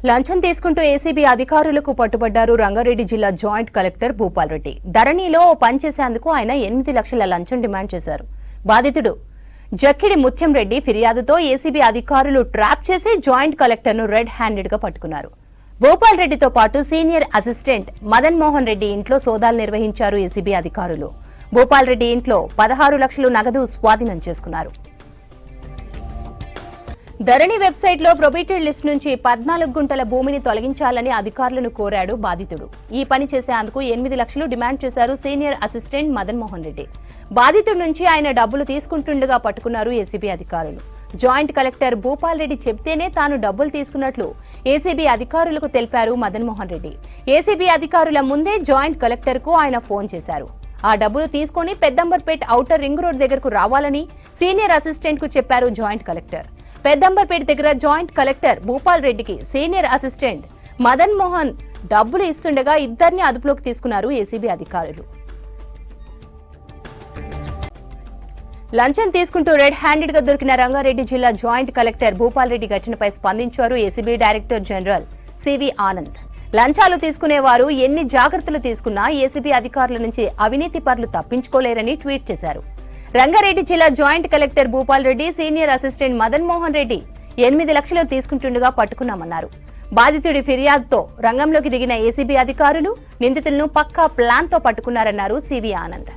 లంచం తీసుకుంటూ ఏసీబీ అధికారులకు పట్టుబడ్డారు రంగారెడ్డి జిల్లా జాయింట్ కలెక్టర్ భూపాల్ రెడ్డి. ధరణిలో పనిచేసేందుకు ఆయన 8 లక్షల లంచం డిమాండ్ చేశారు. బాధితుడు జక్కిడి ముత్యం రెడ్డి ఫిర్యాదుతో ఏసీబీ అధికారులు ట్రాప్ చేసి జాయింట్ కలెక్టర్ను రెడ్ హ్యాండెడ్ గా పట్టుకున్నారు. భూపాల్ రెడ్డితో పాటు సీనియర్ అసిస్టెంట్ మదన్ మోహన్ రెడ్డి ఇంట్లో సోదాలు నిర్వహించారు ఏసీబీ అధికారులు. భూపాల్ రెడ్డి ఇంట్లో 16 లక్షలు నగదు స్వాధీనం చేసుకున్నారు. ధరణి వెబ్సైట్ లో ప్రొబేటెడ్ లిస్ట్ నుంచి 14 గుంటల భూమిని తొలగించాలని అధికారులను కోరాడు బాధితుడు. ఈ పని చేసేందుకు 8 లక్షలు డిమాండ్ చేశారు సీనియర్ అసిస్టెంట్ మదన్ మోహన్ రెడ్డి. బాధితుడి నుంచి ఆయన డబ్బులు తీసుకుంటుండగా పట్టుకున్నారు ఏసీబీ అధికారులు. జాయింట్ కలెక్టర్ భూపాల్ రెడ్డి చెప్తేనే తాను డబ్బులు తీసుకున్నట్లు ఏసీబీ అధికారులకు తెలిపారు మదన్ మోహన్ రెడ్డి. ఏసీబీ అధికారుల ముందే జాయింట్ కలెక్టర్ కు ఆయన ఫోన్ చేశారు. ఆ డబ్బులు తీసుకుని పెద్దంబర్పేట్ ఔటర్ రింగ్ రోడ్ దగ్గరకు రావాలని సీనియర్ అసిస్టెంట్ కు చెప్పారు జాయింట్ కలెక్టర్. పెద్దంబర్పేట దగ్గర జాయింట్ కలెక్టర్ భూపాల్ రెడ్డికి సీనియర్ అసిస్టెంట్ మదన్ మోహన్ డబ్బులు ఇస్తుండగా ఇద్దరిని అదుపులోకి తీసుకున్నారు ఏసీబీ అధికారులు. లంచం తీసుకుంటూ రెడ్ హ్యాండెడ్ గా దొరికిన రంగారెడ్డి జిల్లా జాయింట్ కలెక్టర్ భూపాల్ రెడ్డి ఘటనపై స్పందించారు ACB director general C V Anand. లంచాలు తీసుకునేవారు ఎన్ని జాగ్రత్తలు తీసుకున్నా ఏసీబీ అధికారుల నుంచి అవినీతి పరులు తప్పించుకోలేరని ట్వీట్ చేశారు. రంగారెడ్డి జిల్లా joint collector Bhupal Reddy senior assistant Madan Mohan Reddy 8 లక్షలు తీసుకుంటుండగా పట్టుకున్నామన్నారు. బాధితుడి ఫిర్యాదుతో రంగంలోకి దిగిన ఏసీబీ అధికారులు నిందితులను పక్కా ప్లాన్ తో పట్టుకున్నారన్నారు సివి ఆనంద్.